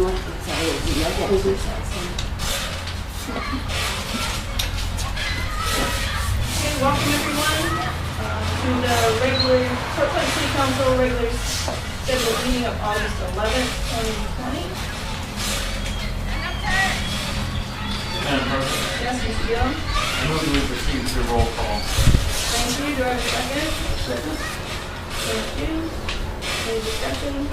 Welcome everyone to the regular Port Clinton City Council regular scheduled meeting of August 11th, 2020. Madam President, Yes, Mr. Gill. I move we proceed to roll call. Thank you. Do I have a second? Second. Thank you. Any discussion?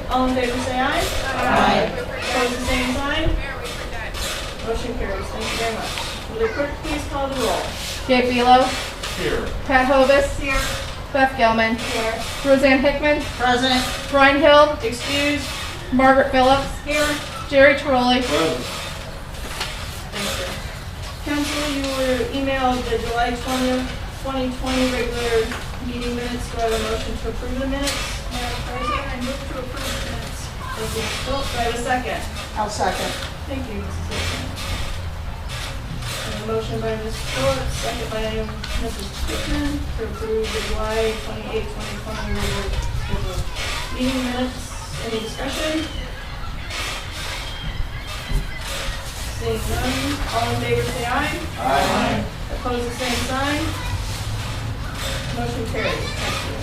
All in favor say aye. Aye. Opposed the same sign. Motion carries. Thank you very much. Will the clerk please call the roll? Jay Philo, Here. Pat Hovis, here. Beth Gelman, Here. Roseanne Hickman, Present. Brian Hill, Excused. Margaret Phillips, Here. Jerry Trolley. Thank you. Council, you were emailed the July 20th, 2020 regular meeting minutes. Do I have a motion to approve the minutes? Madam President, I move to approve the minutes. Thank you, Ms. Phillips. Do I have a second? I'll second. Thank you, Mrs. Hickman. A motion by Ms. Phillips, second by Mrs. Hickman to approve the July 28, 2020 regular scheduled meeting minutes. Any discussion? Seeing none, all in favor say aye. Aye. Opposed, the same sign. Motion carries. Thank you.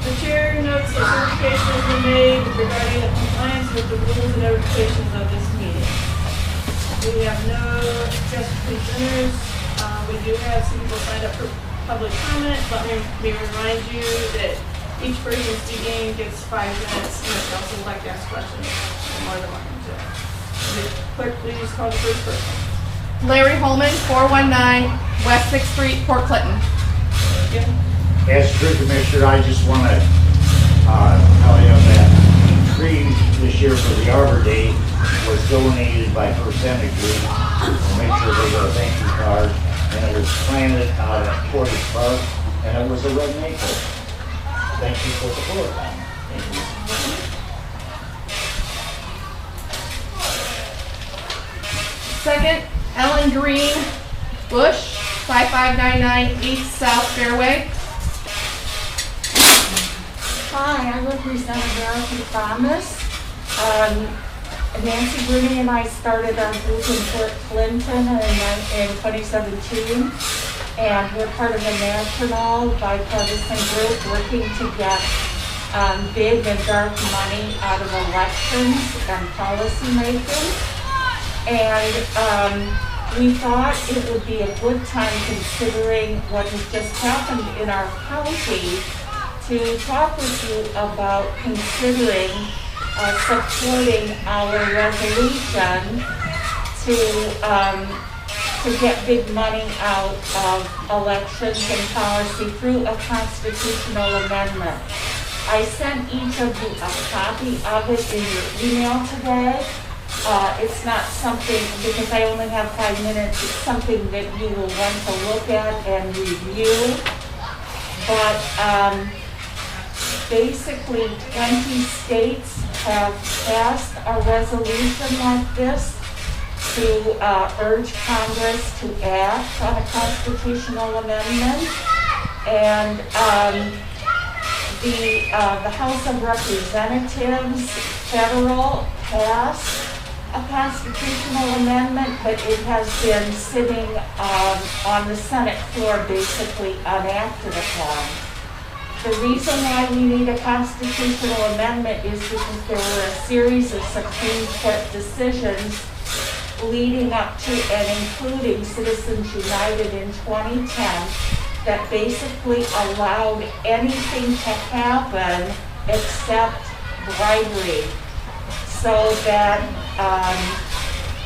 The chair notes that certification has been made regarding the compliance with the rules and notifications of this meeting. We have no guest presenters. We do have some people signed up for public comment. Let me remind you that each person speaking gets 5 minutes, and if council would like to ask questions, you're more than welcome to. Will the clerk please call the first person? Larry Holman, 419 West 6th Street, Port Clinton. Jim? As tree commissioner, I just want to tell you that the tree this year for the Arbor Day was donated by percentages. We'll make sure they get a thank you card. And it was planted out at Portage Park, and it was a red maple. Thank you for the support. Thank you. Second, Ellen Green, Bush, 5599 East South Fairway. Hi, I represent American Promise. Nancy Bruni and I started our group in Fort Clinton in 2017, and we're part of a national bipartisan group working to get big and dark money out of elections and policy making. And we thought it would be a good time, considering what has just happened in our county, to talk with you about considering supporting our resolution to get big money out of elections and policy through a constitutional amendment. I sent each of you a copy of it in your email today. It's not something, because I only have 5 minutes, it's something that you will want to look at and review. But basically 20 states have passed a resolution like this to urge Congress to act on a constitutional amendment. And the House of Representatives, federal, passed a constitutional amendment, but it has been sitting on the Senate floor, basically unacted upon. The reason why we need a constitutional amendment is because there were a series of Supreme Court decisions leading up to and including Citizens United in 2010 that basically allowed anything to happen except bribery, so that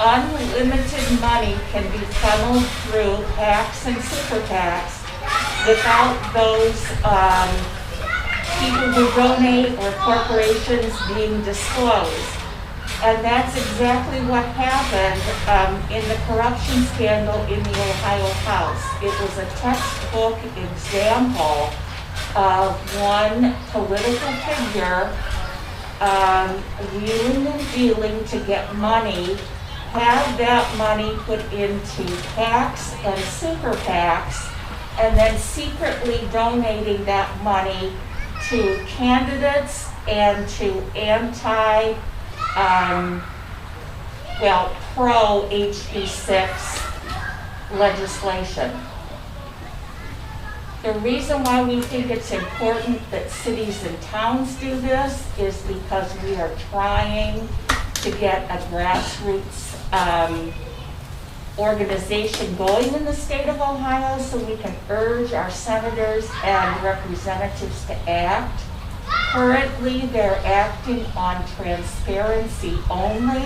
unlimited money can be funneled through PACs and super PACs without those people who donate or corporations being disclosed. And that's exactly what happened in the corruption scandal in the Ohio House. It was a textbook example of one political figure wheeling and dealing to get money, have that money put into PACs and super PACs, and then secretly donating that money to candidates and to pro HB6 legislation. The reason why we think it's important that cities and towns do this is because we are trying to get a grassroots organization going in the state of Ohio so we can urge our senators and representatives to act. Currently, they're acting on transparency only,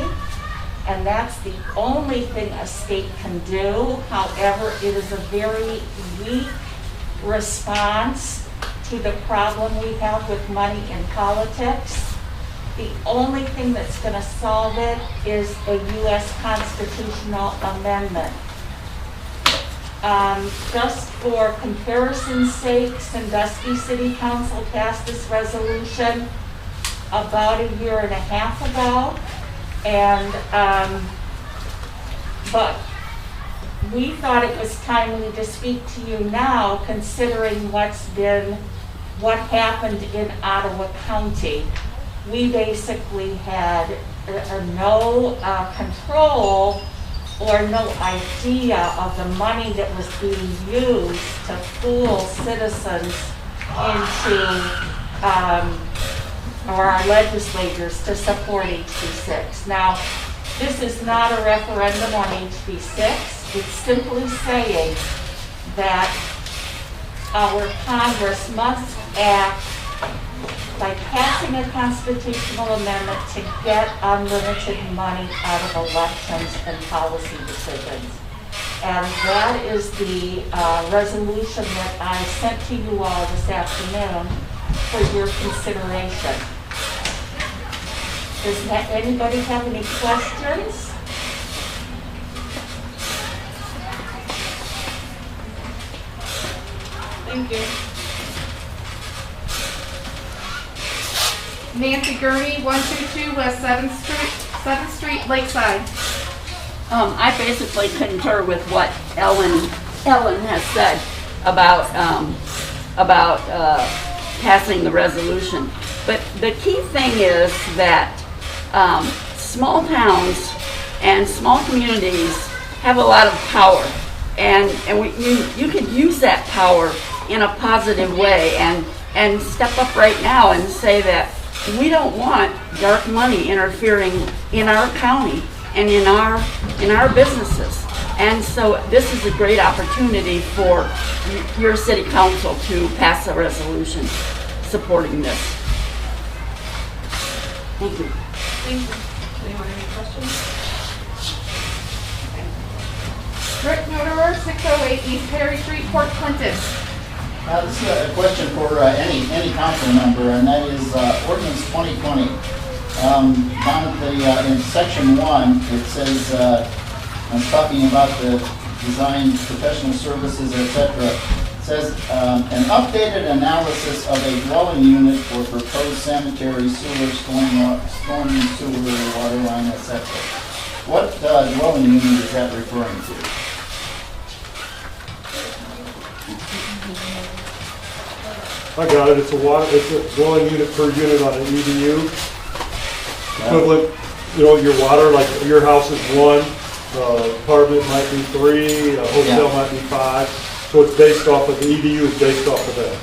and that's the only thing a state can do. However, it is a very weak response to the problem we have with money in politics. The only thing that's going to solve it is a U.S. constitutional amendment. Just for comparison's sake, Sandusky City Council passed this resolution about a year and a half ago, and but we thought it was timely to speak to you now, considering what happened in Ottawa County. We basically had no control or no idea of the money that was being used to fool citizens into, or our legislators to support HB6. Now, this is not a referendum on HB6. It's simply saying that our Congress must act by passing a constitutional amendment to get unlimited money out of elections and policy decisions. And that is the resolution that I sent to you all this afternoon for your consideration. Does anybody have any questions? Thank you. Nancy Gurney, 122 West 7th Street, Lakeside. I basically concur with what Ellen has said about passing the resolution. But the key thing is that small towns and small communities have a lot of power, and you could use that power in a positive way and step up right now and say that we don't want dark money interfering in our county and in our businesses. And so this is a great opportunity for your city council to pass a resolution supporting this. Thank you. Thank you. Anyone have any questions? Rick Noterer, 608 East Perry Street, Port Clinton. This is a question for any council member, and that is ordinance 2020. Down at in section 1, it says, I'm talking about the design, professional services, etc. It says an updated analysis of a dwelling unit for proposed sanitary sewer, storm sewer, water line, etc. What dwelling unit is that referring to? I got it. It's a dwelling unit per unit on an EDU. Equivalent, your water, like your house is 1, apartment might be 3, a hotel might be 5. So it's based off of, the EDU is based off of that.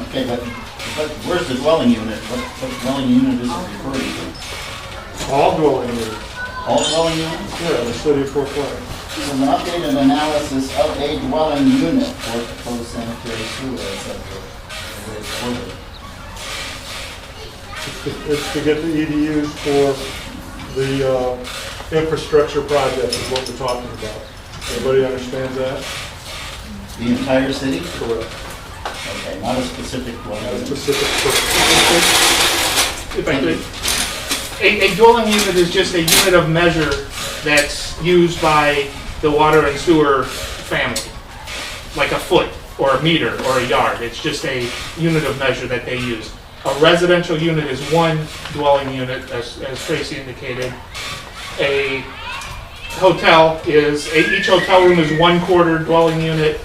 Okay, but where's the dwelling unit? What dwelling unit is it referring to? All dwelling units. All dwelling units? Yeah, the city of Port Clinton. So an updated analysis of a dwelling unit for proposed sanitary sewer, etc. It's to get the EDUs for the infrastructure project is what we're talking about. Everybody understands that? The entire city? Correct. Okay, not a specific dwelling Not a unit. specific If I could, a dwelling unit is just a unit of measure that's used by the water and sewer family, like a foot or a meter or a yard. It's just a unit of measure that they use. A residential unit is one dwelling unit, as Tracy indicated. A hotel is, each hotel room is 1/4 dwelling unit.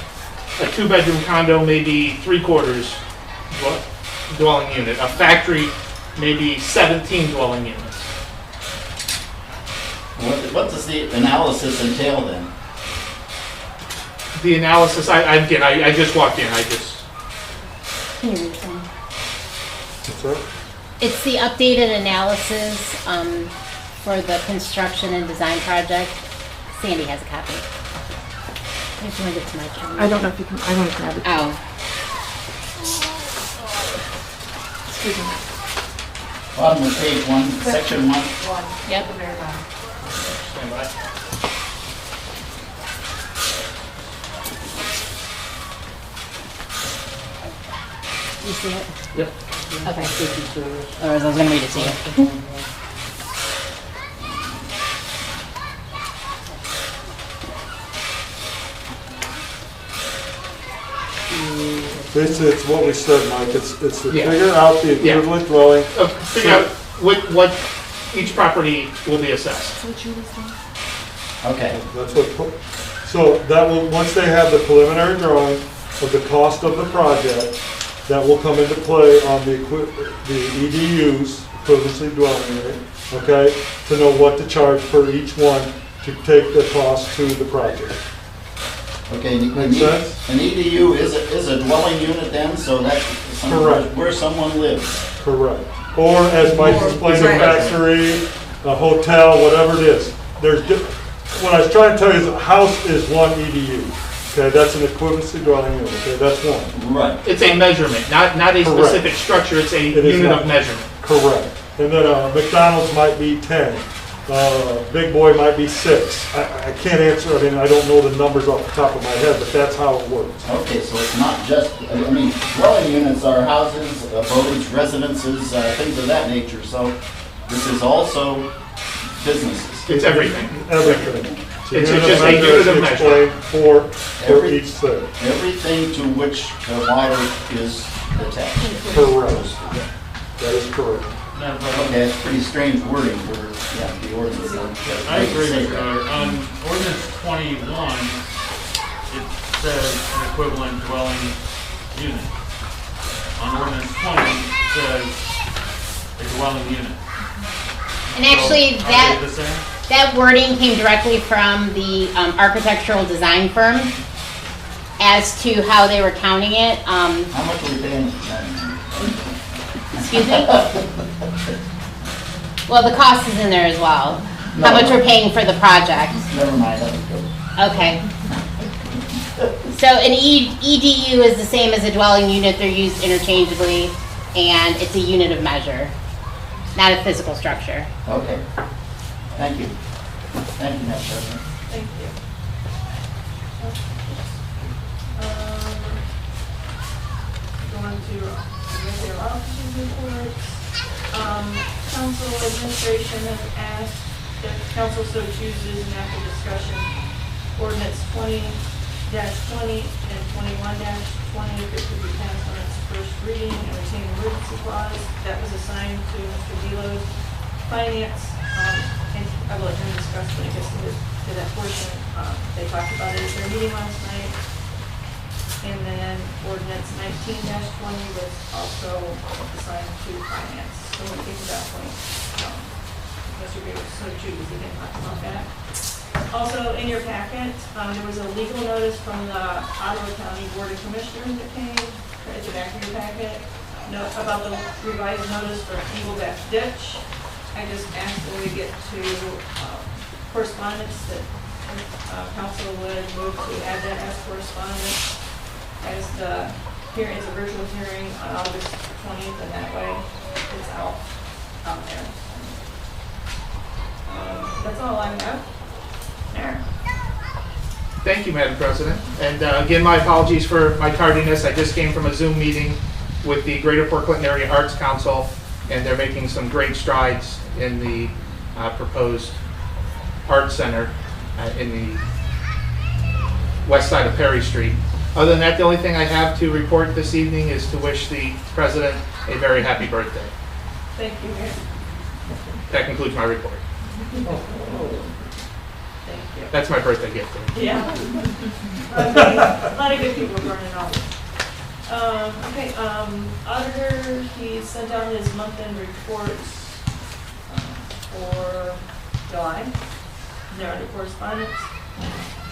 a two-bedroom condo, maybe 3/4 dwelling unit. A factory, maybe 17 dwelling units. What does the analysis entail then? The analysis, I just walked in, Can you read it to me? What's that? It's the updated analysis for the construction and design project. Sandy has a copy. I just wanted it to my camera. I don't know if you can, I want to grab it. Oh, Excuse me. Bottom of page 1, section 1. yep. stand by. You see it? Yep. Okay. Otherwise, I was gonna read it to you. It's what we said, Mike, it's to Yeah. figure out the Yeah. equivalent dwelling. Figure out what each property will be assessed. Okay. That's what, so that will, once they have the preliminary drawing of the cost of the project, that will come into play on the EDUs, equivalency dwelling unit, okay? To know what to charge for each one to take the cost to the project. Okay, Make sense? an EDU is a dwelling unit then, so that's Correct. where someone lives. Correct. Or as Mike explained, a Right. factory, a hotel, whatever it is. What I was trying to tell you is a house is one EDU. Okay, that's an equivalency dwelling unit, okay, that's one. Right. It's a measurement, not a Correct. specific structure, it's a It is unit not. of measurement. Correct. And then McDonald's might be 10. Big Boy might be 6. I can't answer, I mean, I don't know the numbers off the top of my head, but that's how it works. Okay, so it's not just, I mean, dwelling units are houses, abodes, residences, things of that nature, so this is also businesses. It's everything. Everything. It's unit just a measure unit is of measure. explained for Every- each thing. Everything to which the water is attached. Correct. That is correct. Madam President, Okay, it's pretty strange wording for, the ordinance. I agree with you. On ordinance 21, it says an equivalent dwelling unit. On ordinance 20, it says a dwelling unit. And actually, So, that are they the same? that wording came directly from the architectural design firm as to how they were counting it. How much are we paying? Excuse me? Well, the cost is in there as well. No. How much we're paying for the project. Never mind, that was good. Okay. So an EDU is the same as a dwelling unit. They're used interchangeably, and it's a unit of measure, not a physical structure. Okay. Thank you. Thank you, Madam President. Thank you. Going to regular officers reports. Council administration has asked that council so chooses and after discussion, ordinance 20-20 and 21-20, if it could be passed on its first reading and retain emergency clause. That was assigned to Mr. Delos, finance, and I will let him discuss when it gets to that portion. They talked about it at their meeting last night. And then ordinance 19-20 was also assigned to finance. So when we get to that point, Mr. Beers so chooses, he can talk about that. Also, in your packet, there was a legal notice from the Ottawa County Board of Commissioners that came at the back of your packet, about the revised notice for Eagleback Ditch. I just asked when we get to correspondence that council would move to add that as correspondence as the hearing, it's a virtual hearing on August 20th, and that way it's out there. That's all I have. There. Thank you, Madam President. And again, my apologies for my tardiness. I just came from a Zoom meeting with the Greater Port Clinton Area Arts Council, and they're making some great strides in the proposed art center in the west side of Perry Street. Other than that, the only thing I have to report this evening is to wish the President a very happy birthday. Thank you, Mayor. That concludes my report. Thank you. That's my birthday gift. Yeah. A lot of good people burning out. Okay, auditor, he sent out his month-end reports for July. They're under correspondence.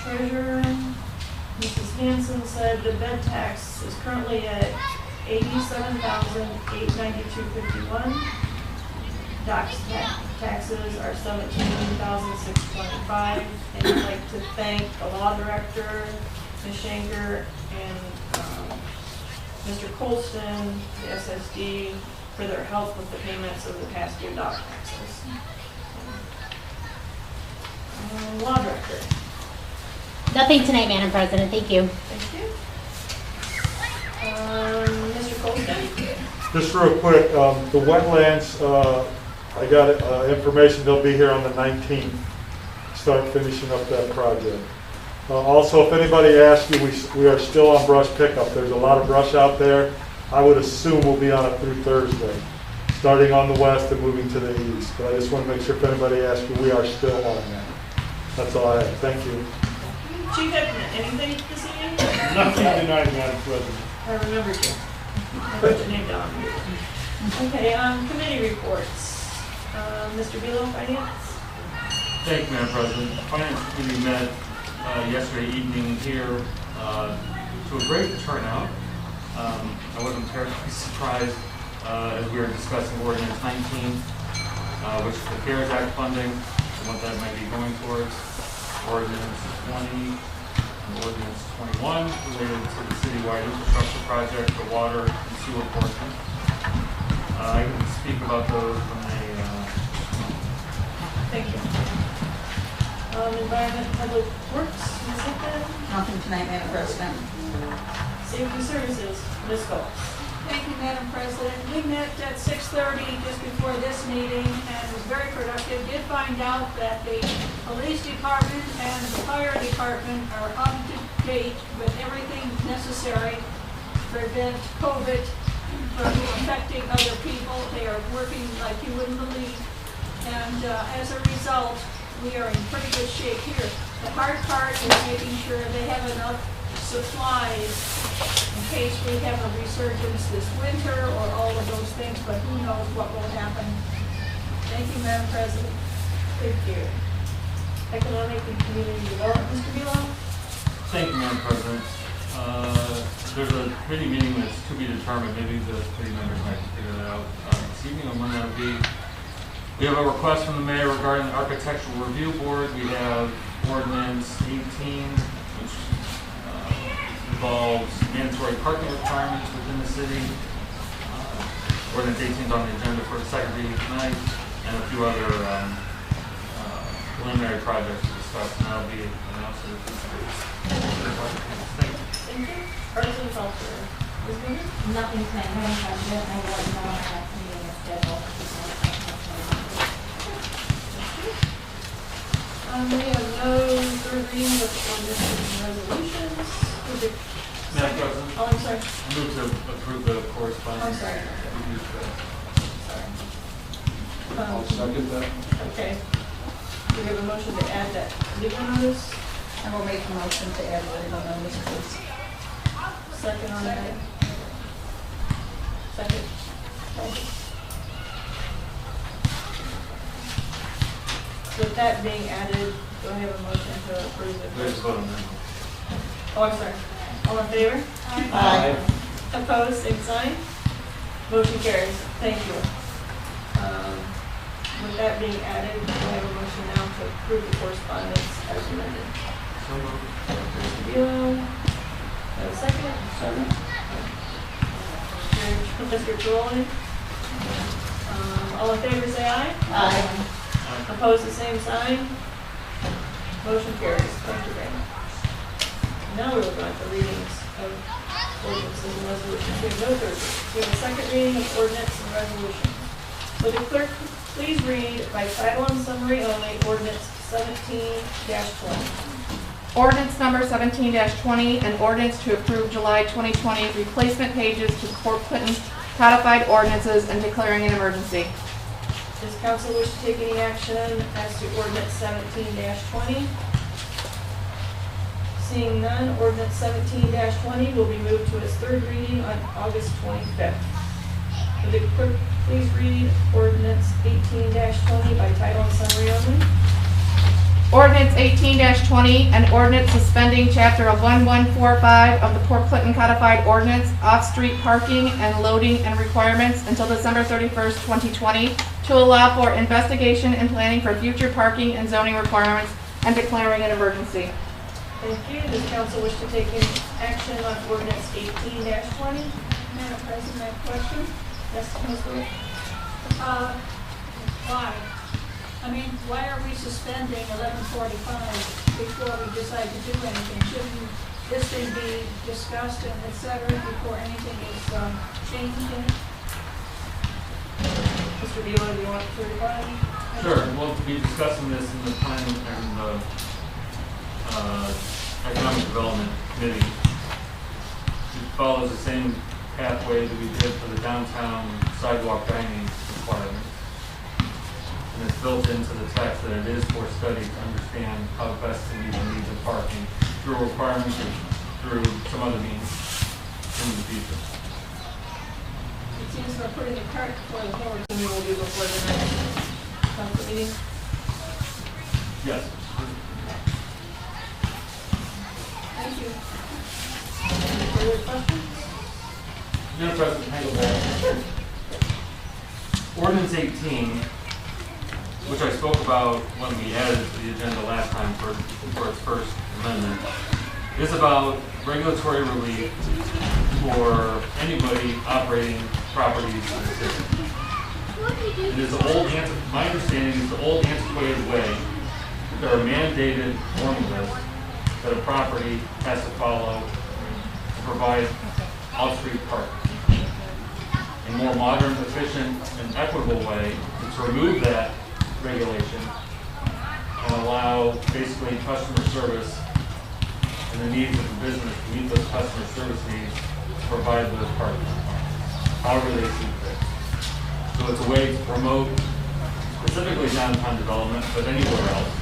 Treasurer, Mrs. Hanson said the bed tax is currently at $87,892.51. Doc's taxes are $17,625. And I'd like to thank the law director, Ms. Shanker, and Mr. Colston, the SSD, for their help with the payments of the past due dock taxes. Law director. Nothing tonight, Madam President. Thank you. Thank you. Mr. Colston? Just real quick, the wetlands, I got information, they'll be here on the 19th, start finishing up that project. Also, if anybody asks you, we are still on brush pickup. There's a lot of brush out there. I would assume we'll be on it through Thursday, starting on the west and moving to the east. But I just want to make sure if anybody asks you, we are still on that. That's all I have. Thank you. Chief Edmund, anything this evening? Nothing tonight, Madam President. I remembered you. I wrote your name down. Okay, committee reports. Mr. Bealow, Finance? Thank you, Madam President. Finance Committee met yesterday evening here to a great turnout. I wasn't terribly surprised as we were discussing Ordinance 19, which is the CARES Act funding and what that might be going towards. Ordinance 20 and Ordinance 21 related to the citywide infrastructure project, the water and sewer portion. I can speak about those when they Thank you. Environment Public Works, Ms. Hickman? Nothing tonight, Madam President. Safety Services, Ms. Coles? Thank you, Madam President. We met at 6:30 just before this meeting and it was very productive. Did find out that the police department and the fire department are up to date with everything necessary to prevent COVID from affecting other people. They are working like you wouldn't believe. And as a result, we are in pretty good shape here. The hard part is making sure they have enough supplies in case we have a resurgence this winter or all of those things, but who knows what will happen. Thank you, Madam President. Thank you. Economic and Community Development, Mr. Bealow? Thank you, Madam President. There's a committee meeting that's to be determined. Maybe the committee members might figure that out this evening on when that will be. We have a request from the mayor regarding the Architectural Review Board. We have Ordinance 18, which involves mandatory parking requirements within the city. Ordinance 18 is on the agenda for the second reading tonight, and a few other preliminary projects to discuss, and that'll be announced at the future dates. Thank you. Arts and Culture, Ms. Booner? Nothing tonight, Madam President. I will know our next meeting is scheduled. We have no third reading of ordinances and resolutions. Madam President, Oh, I'm sorry. I move to approve the correspondence. I'm sorry. Sorry. I'll second that. Okay. Do we have a motion to add that legal notice? I will make a motion to add legal notice, please. Second on that? Second. Okay. With that being added, do I have a motion to approve it? There's a vote on that. Oh, I'm sorry. All in favor? Aye. Opposed, same sign. Motion carries. Thank you. With that being added, do I have a motion now to approve the correspondence as amended? So moved. Mr. Bealow, have a second? Second. Mr. Trolley? All in favor, say aye. Aye. Opposed, the same sign. Motion carries. Thank you very much. Now we're going to readings of ordinances and resolutions. We have no third reading. We have a second reading of ordinance and resolution. Will the clerk please read by title and summary only ordinance 17-20? Ordinance number 17-20, an ordinance to approve July 2020 replacement pages to Fort Clinton codified ordinances and declaring an emergency. Does council wish to take any action as to ordinance 17-20? Seeing none, ordinance 17-20 will be moved to its third reading on August 25th. Would the clerk please read ordinance 18-20 by title and summary only? Ordinance 18-20, an ordinance suspending chapter 1145 of the Port Clinton Codified Ordinance, off-street parking and loading and requirements until December 31st, 2020, to allow for investigation and planning for future parking and zoning requirements and declaring an emergency. Thank you. Does council wish to take any action on ordinance 18-20? Madam President, I have a question. Yes, Ms. Wood? Why? I mean, why are we suspending 1145 before we decide to do anything? Shouldn't this thing be discussed and et cetera before anything is changed in it? Mr. Beal, do you want to reply? Sure, we'll be discussing this in the planning and economic development committee. It follows the same pathway that we did for the downtown sidewalk dining requirement. And it's built into the text that it is for study to understand how best to meet the needs of parking through requirements or through some other means in the future. It seems we're putting the cart before the horse. And we will do before the next council meeting. Yes. Thank you. Any further questions? Madam President, hang on back. Ordinance 18, which I spoke about when we added it to the agenda last time for its first amendment, is about regulatory relief for anybody operating properties in the city. It is the old, my understanding is the old antiquated way that there are mandated formulas that a property has to follow to provide off-street parking. A more modern, efficient, and equitable way is to remove that regulation and allow basically customer service and the needs of the business to meet those customer service needs to provide those parking however they see fit. So it's a way to promote specifically downtown development, but anywhere else.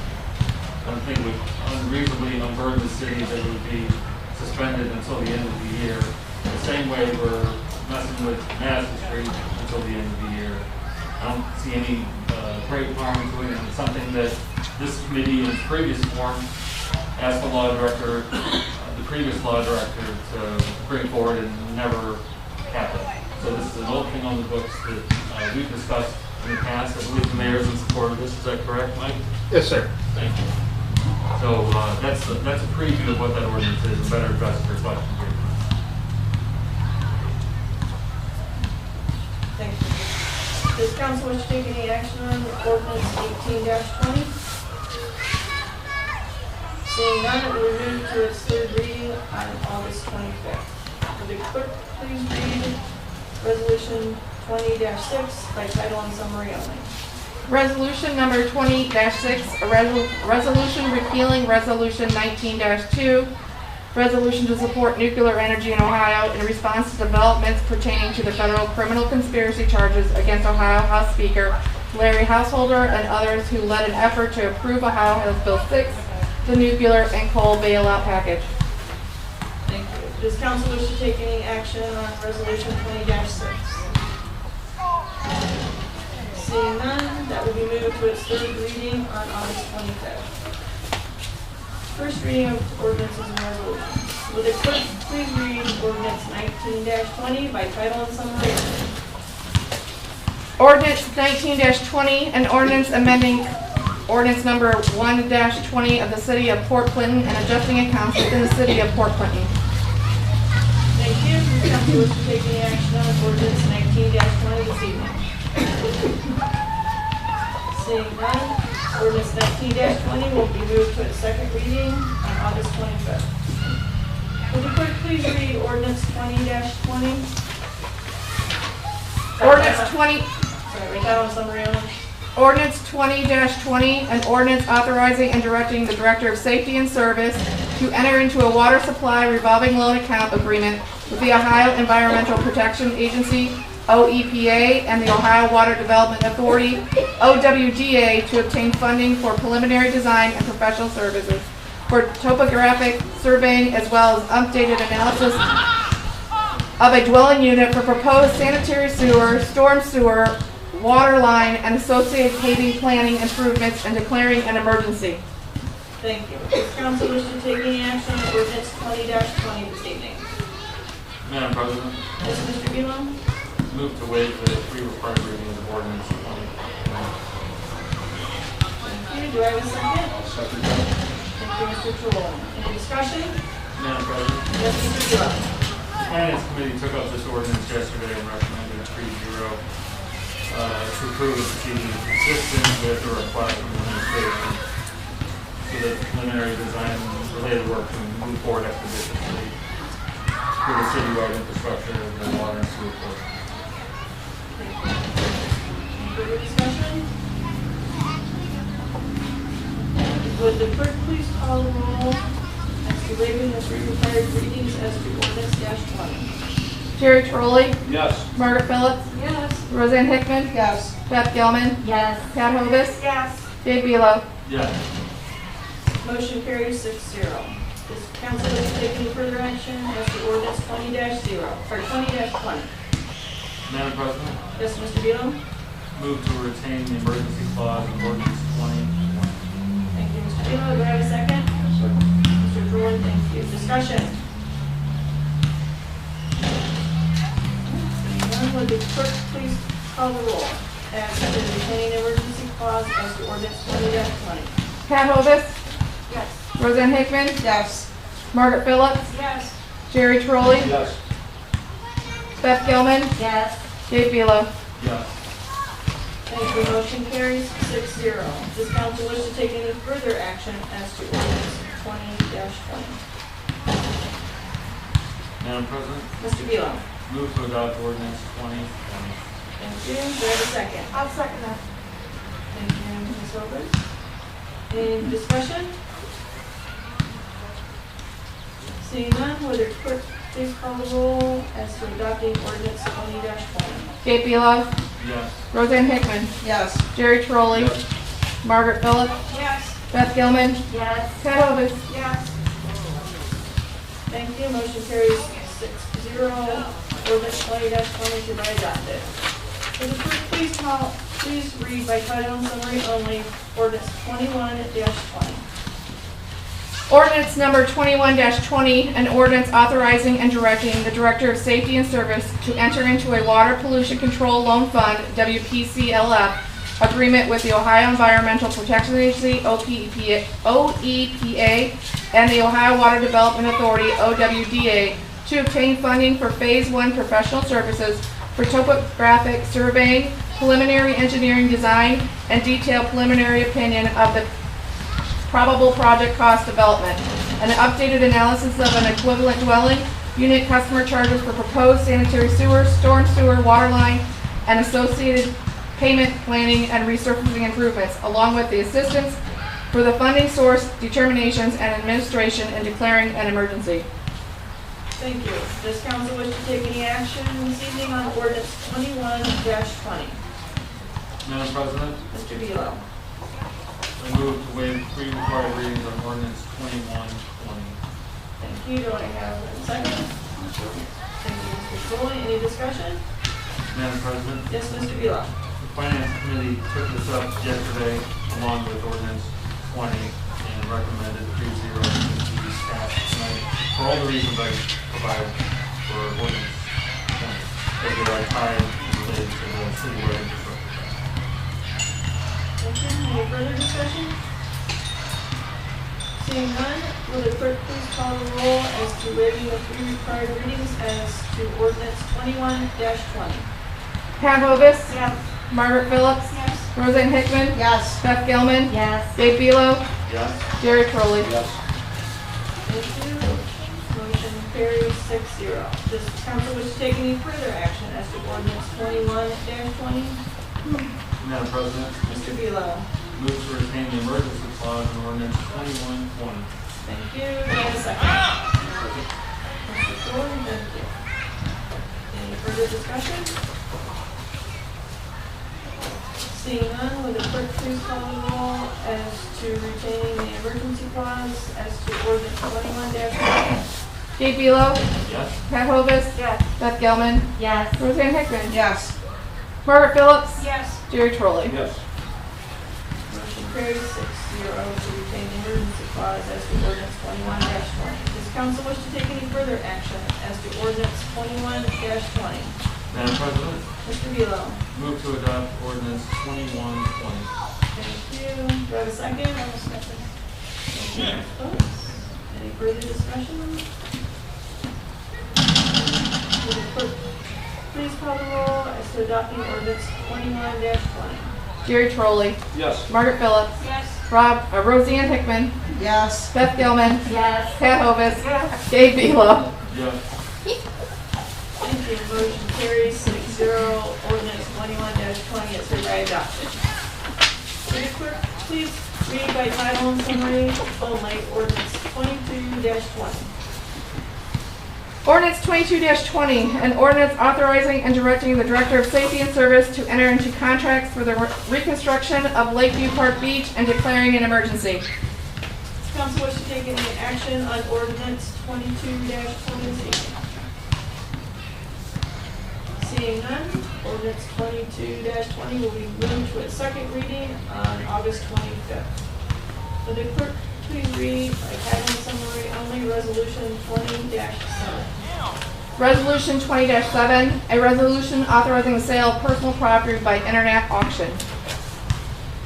I don't think would unreasonably unburden the city that it would be suspended until the end of the year. The same way we're messing with Madison Street until the end of the year. I don't see any great harm to it, and it's something that this committee in its previous form asked the law director, the previous law director, to bring forward and never happened. So this is an old thing on the books that we've discussed in the past. I believe the mayor's in support of this. Is that correct, Mike? Yes, sir. Thank you. So that's a preview of what that ordinance is and better addresses your question here. Thank you. Does council wish to take any action on ordinance 18-20? Seeing none, it will move to its third reading on August 25th. Will the clerk please read resolution 20-6 by title and summary only? Resolution number 20-6, a resolution repealing resolution 19-2, resolution to support nuclear energy in Ohio in response to developments pertaining to the federal criminal conspiracy charges against Ohio House Speaker Larry Householder and others who led an effort to approve Ohio House Bill 6, the nuclear and coal bailout package. Thank you. Does council wish to take any action on resolution 20-6? Seeing none, that will be moved to its third reading on August 25th. First reading of ordinances and resolutions. Will the clerk please read ordinance 19-20 by title and summary? Ordinance 19-20, an ordinance amending ordinance number 1-20 of the city of Port Clinton and adjusting accounts within the city of Port Clinton. Thank you. Does council wish to take any action on ordinance 19-20 this evening? Seeing none, ordinance 19-20 will be moved to its second reading on August 25th. Will the clerk please read ordinance 20-20? Ordinance 20. Sorry, title and summary only. Ordinance 20-20, an ordinance authorizing and directing the Director of Safety and Service to enter into a water supply revolving loan account agreement with the Ohio Environmental Protection Agency, OEPA, and the Ohio Water Development Authority, OWDA, to obtain funding for preliminary design and professional services for topographic surveying as well as updated analysis of a dwelling unit for proposed sanitary sewer, storm sewer, water line, and associated paving planning improvements and declaring an emergency. Thank you. Does council wish to take any action on ordinance 20-20 this evening? Madam President, Yes, Mr. Bealow? move to waive the three required readings of ordinance 20. Thank you. Do I have a second? I'll second that. Thank you, Mr. Chouwal. Any discussion? Madam President, Yes, Mr. Bealow? the Finance Committee took up this ordinance yesterday and recommended 3-0 to approve the procedure consistent with the request from the administration so that preliminary design and related work can move forward expeditiously for the citywide infrastructure of the water and sewer portion. Any further discussion? Would the clerk please call the roll as to waiving the three required readings as to ordinance -20? Jerry Trolley, Yes. Margaret Phillips, Yes. Roseanne Hickman, Yes. Beth Gilman, Yes. Pat Hovis, Yes. Dave Belo. Yes. Motion carries 6-0. Does council wish to take any further action as to ordinance 20-0, or 20-20? Madam President, Yes, Mr. Bealow? move to retain the emergency clause in ordinance 20. Thank you, Mr. Bealow. Do I have a second? Mr. Druin, thank you. Discussion? Seeing none, would the clerk please call the roll as to retaining emergency clause as to ordinance 20-20? Pat Hovis, Yes. Roseanne Hickman, Yes. Margaret Phillips, Yes. Jerry Trolley, Yes. Beth Gilman, Yes. Dave Belo. Yes. Thank you. Motion carries 6-0. Does council wish to take any further action as to ordinance 20-20? Madam President, Mr. Bealow? move to adopt ordinance 2020. Thank you. Do I have a second? I'll second that. Thank you, Ms. Roberts. Any discussion? Seeing none, will the clerk please call the roll as to adopting ordinance 20-20? Dave Belo, Yes. Roseanne Hickman, Yes. Jerry Trolley, Margaret Phillips, Yes. Beth Gilman, Yes. Pat Hovis. Yes. Thank you. Motion carries 6-0. Ordinance 20-20 to be adopted. Will the clerk please read by title and summary only, ordinance 21-20. Ordinance number 21-20, an ordinance authorizing and directing the Director of Safety and Service to enter into a Water Pollution Control Loan Fund, WPCLF, agreement with the Ohio Environmental Protection Agency, OEPA, and the Ohio Water Development Authority, OWDA, to obtain funding for Phase 1 professional services for topographic surveying, preliminary engineering design, and detailed preliminary opinion of the probable project cost development, an updated analysis of an equivalent dwelling unit customer charges for proposed sanitary sewer, storm sewer, water line, and associated payment planning and resurfacing improvements, along with the assistance for the funding source determinations and administration in declaring an emergency. Thank you. Does council wish to take any action this evening on ordinance 21-20? Madam President, Mr. Bealow? I move to waive three required readings on ordinance 2120. Thank you. Do I have a second? Thank you, Mr. Trolley. Any discussion? Madam President, Yes, Mr. Bealow? the Finance Committee took this up yesterday along with ordinance 20 and recommended 3-0 to be passed tonight for all the reasons I provided for ordinance 20, as they are tied and related to the citywide infrastructure. Thank you. Any further discussion? Seeing none, will the clerk please call the roll as to waiving the three required readings as to ordinance 21-20? Pat Hovis, Yes. Margaret Phillips, Yes. Roseanne Hickman, Yes. Beth Gilman, Yes. Dave Belo, Yes. Jerry Trolley. Yes. Thank you. Motion carries 6-0. Does council wish to take any further action as to ordinance 21-20? Madam President, Mr. Bealow? move to retain the emergency clause in ordinance 2120. Thank you. Do I have a second? Mr. Thorne, thank you. Any further discussion? Seeing none, would the clerk please call the roll as to retaining the emergency clause as to ordinance 21-20? Gabe Belo, Yes. Pat Hovis, Yes. Beth Gilman, Yes. Roseanne Hickman, Yes. Margaret Phillips, Yes. Jerry Trolley. Yes. Motion carries 6-0 to retain the emergency clause as to ordinance 21-20. Does council wish to take any further action as to ordinance 21-20? Madam President, Mr. Velo. move to adopt ordinance 2120. Thank you. Do I have a second? I will second. Thank you, Ms. Phillips. Any further discussion? Will the clerk please call the roll as to adopting ordinance 21-20? Jerry Trolley, Yes. Margaret Phillips, Yes. Roseanne Hickman, Yes. Beth Gilman, Yes. Pat Hovis, Gabe Belo. Yes. Thank you. Motion carries 6-0. Ordinance 21-20 is hereby adopted. Will the clerk please read by title and summary only ordinance 22-20? Ordinance 22-20, an ordinance authorizing and directing the Director of Safety and Service to enter into contracts for the reconstruction of Lakeview Park Beach and declaring an emergency. Does council wish to take any action on ordinance 22-20? Seeing none, ordinance 22-20 will be moved to its second reading on August 25th. Will the clerk please read by title and summary only resolution 20-7? Resolution 20-7, a resolution authorizing the sale of personal property by internet auction.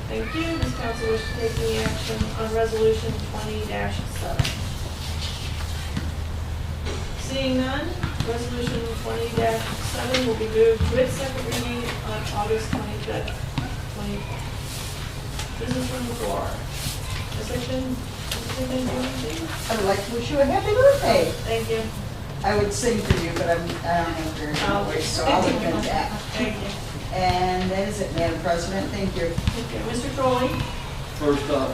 Thank you. Does council wish to take any action on resolution 20-7? Seeing none, resolution 20-7 will be moved to its second reading on August 25th. Business from the floor. Ms. Hickman, do anything? I would like to wish you a happy birthday. Thank you. I would sing for you, but I don't have very good voice, so I'll admit that. Thank you. And that is it, Madam President. Thank you. Thank you. Mr. Trolley? First up,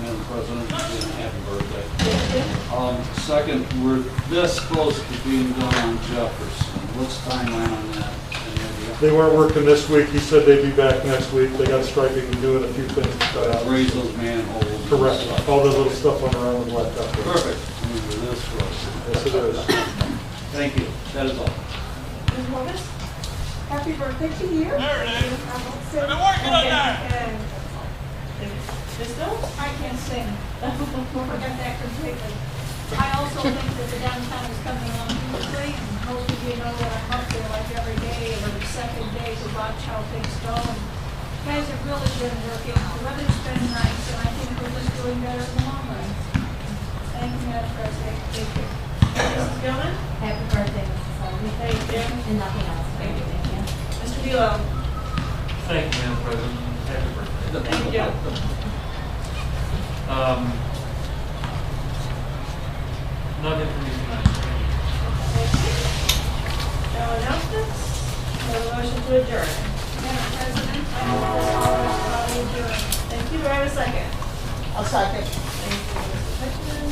Madam President, happy birthday. Thank you. Second, we're this close to being done on Jefferson. What's the timeline on that? Any idea? They weren't working this week. He said they'd be back next week. They got striping and doing a few things. Raise those manholes. and Correct. stuff. All the little stuff on around the blacktop. Perfect. We're this close. Yes, it is. Thank you. That is all. Ms. Hovis? Happy birthday to you. There it is. I've been working on that. Ms. Phillips? I can't sing. Forget that completely. I also think that the downtown is coming along beautifully, and most of you know that I'm up there like every day, every second day to watch how things go. And you guys have really been working. The weather's been nice, and I think we're just doing better in the long run. Thank you, Madam President. Thank you. Mrs. Gilman? Happy birthday, Mrs. Sullivan. Thank you. And nothing else. Thank you. Thank you. Mr. Velo? Thank you, Madam President. Happy birthday. Thank you. Nothing for me tonight. No announcements? No motion to adjourn. Madam President, I will adjourn. Thank you. Do I have a second? I'll second. Thank you, Mrs. Hickman.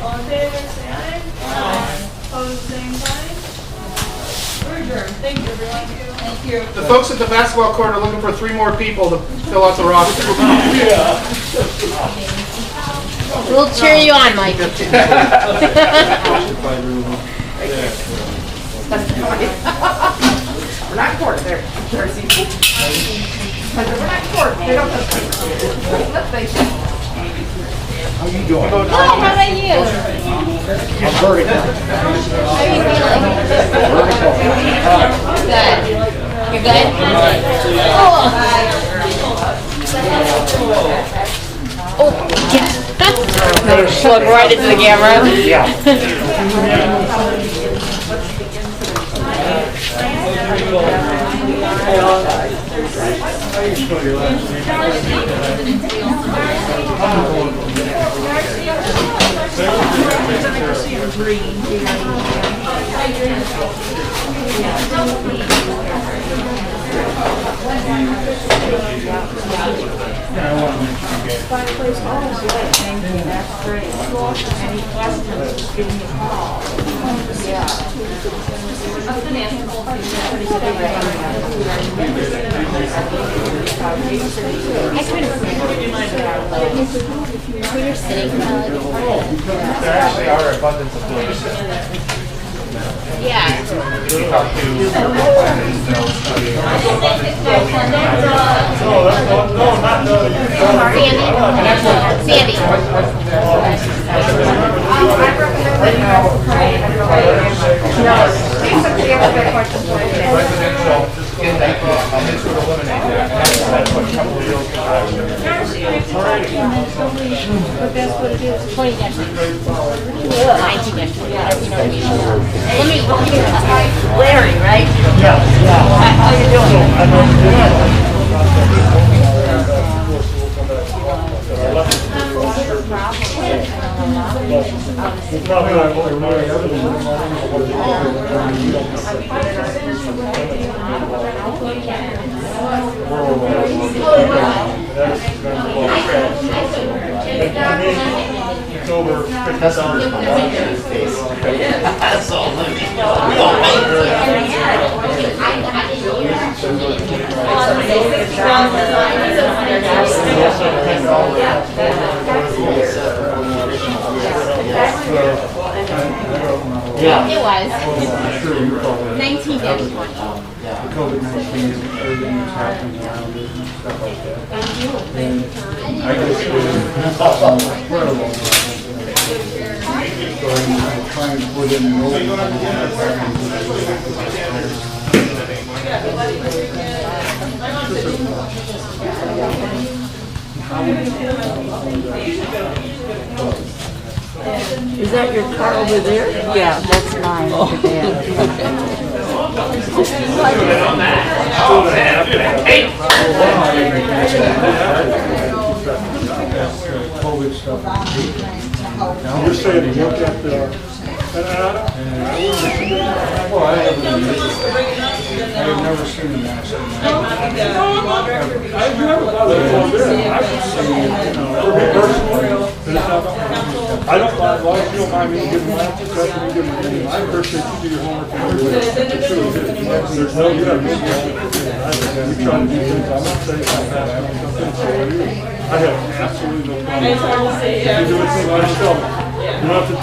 All in favor, say aye. Aye. Opposed, same sign. We're adjourned. Thank you, everyone. Thank you. The folks at the basketball court are looking for 3 more people to fill out the roster. We'll cheer you on, Mike. We're not in court there, Darcy. We're not in court. They don't have let's face it. How you doing? Oh, how about you? I'm vertical. How are you feeling? Good. You're good? Oh, yeah. Look right into the camera. Yeah. Yeah. I kind of when you're sitting, kind of like, There actually are abundance of things. yeah. If you talk to planners, they'll tell you there's abundance of buildings. Sandy. Residential, get that, and this would eliminate that, and that's what a couple of deals can do. But that's what it is. 20 dash 19 dash 20, whatever, you know what I mean? Let me Larry, right? Yeah, yeah. How you doing? It's over Customers come up to his face. That's all. We don't Yeah. It was. Sure, you probably. 19 dash 20. The COVID-19, everything that's happening around it and stuff like that. And I just did incredible. So I'm trying to put in an Is that your car over there? Yeah, that's mine. COVID stuff. Now you're saying to look at the, well, I have never seen a mass. I've never thought it was one bit. I've seen, for me personally, I don't mind, as long as you don't mind me giving my discussion, I appreciate you do your homework and everything. There's no, you have me. You try to do things, I'm not saying I'm asking something for you. I have absolutely no problem. You do anything, I just tell me. You don't have to,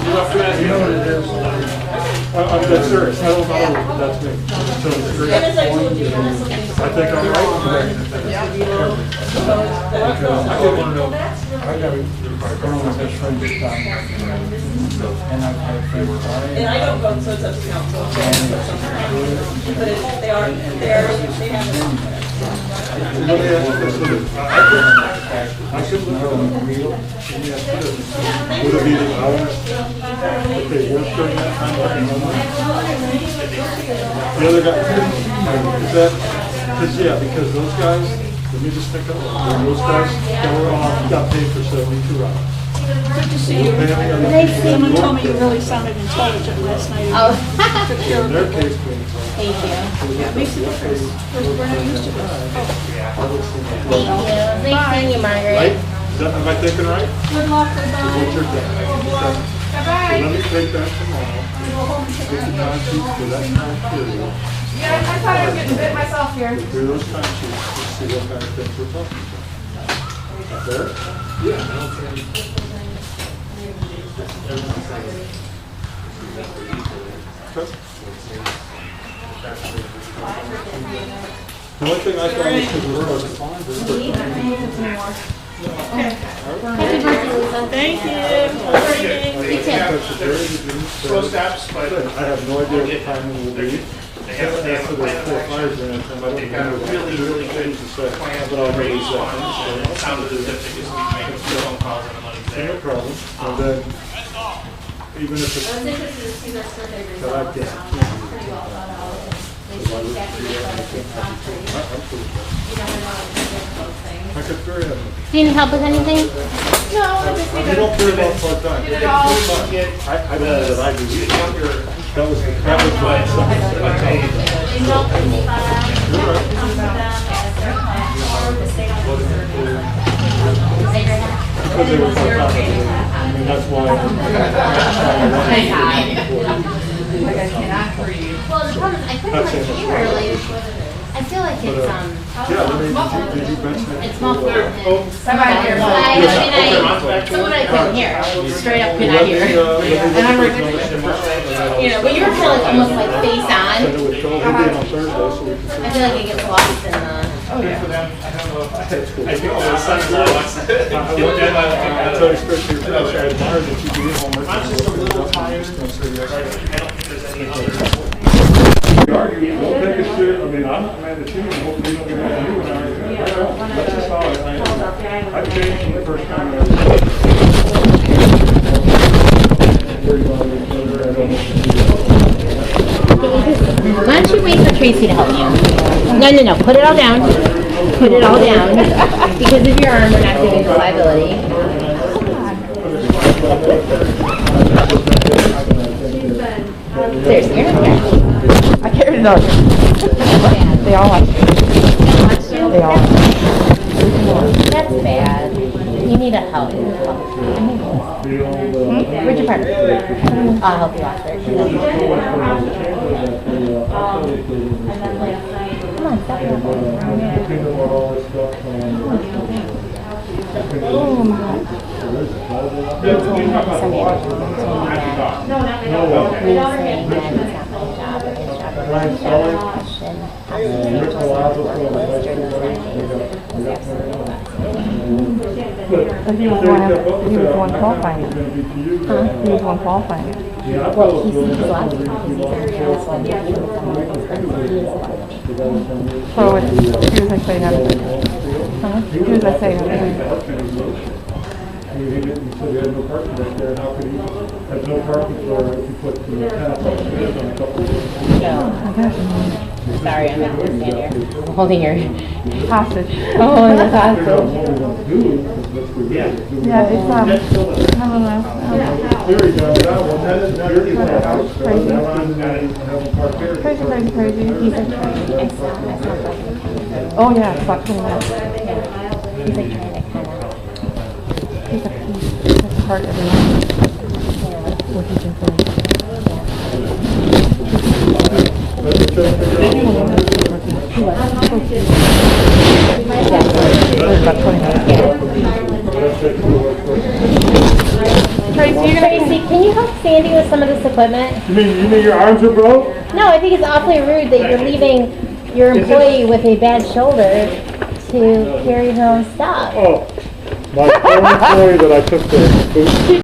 you know what it is. I'm dead serious, I don't know, but that's me. So it's great. I think I'm right. I did want to know, I got one of my best friends this time. And I've had friends. And I don't vote, so it's up to council. But they have. Let me ask you this, I could look at them real, let me ask you this, would it be the hours that they work during that time, like in Homeland? The other guy, is that, because those guys, let me just think of it, those guys, got paid for 72 hours. Good to see you. Someone told me you really sounded intelligent last night. Oh. In their case, Thank you. Yeah, it makes a difference. We're not used to this. Thank you. Nice seeing you, Margaret. right? Is that, am I thinking right? Good luck, goodbye. What's your thing? Okay. So let me take that tomorrow. Get the time sheets for that time period. Yeah, I thought I was getting bit myself here. Go through those time sheets to see what kind of things we're talking about. Fair? Okay. The only thing I thought was because we were on the fine, but Happy birthday, Lisa. Thank you. Slow steps, but I have no idea what the timing will be. they have a For the plan. 4 fires grant, I don't They've got a remember really, really good to say, plan but I'll for know raise funds, exactly. and it sounded as if they just need to make a few phone calls and the money's No there. problem. And then, even if it's. That I get. I could very happy. Do you need help with anything? No, I just need You don't to care about part-time. get it all. I don't know that I do. That was my Because they were part-time. I mean, that's why. Like I cannot breathe. Well, the problem is I couldn't That's it. hear, like, I I feel like it's, Yeah, did you mention it? it's muffled. Somebody here. Hi, good night. Someone I couldn't hear, straight up could not hear. And I'm ridiculous. You know, but you were kind of like almost like face on. It would go, we'll be on Thursday, so we can. I feel like it gets lost in the. Oh, yeah. I tell you straight to your face, I admire that you do your homework. I'm just a little tired. Don't say yes. I don't think there's any other. You argue, don't take it serious. I mean, I'm not mad at you, and hopefully you don't get mad at you. And that's just how I changed from the first time. Why don't you wait for Tracy to help you? No, put it all down. Put it all down. Because of your arm, we're not doing the liability. Seriously, you're not here. I carried it out. They all watch me. They all watch me. That's bad. You need a help. Where'd you park? I'll help you out there. Come on, stop your Oh, my God. He was one qualifying. He was one qualifying. Well, he's allowed to call. So it's, he was saying that. He was saying that. He said he had no parking back there, and how could he have no parking for if you put the tennis upstairs on a couple of. No. Sorry, I'm not understand here. I'm holding your Hostage. Oh, and the Figure out hostage. what we want to do, because let's do it. Yeah, it's, I don't know. Theory down there, well, that is not your house. Crazy. Have them park there. Crazy, crazy, crazy. He's like trying to, it's not like, Oh, yeah, it's about 20 minutes. yeah. He's like trying to kind of, He's a part of the night. What he's been doing. About 20 minutes. Tracy, can you help Sandy with some of this equipment? You mean your arms are broke? No, I think it's awfully rude that you're leaving your employee with a bad shoulder to carry her own stuff. Oh, my own employee that I took the boot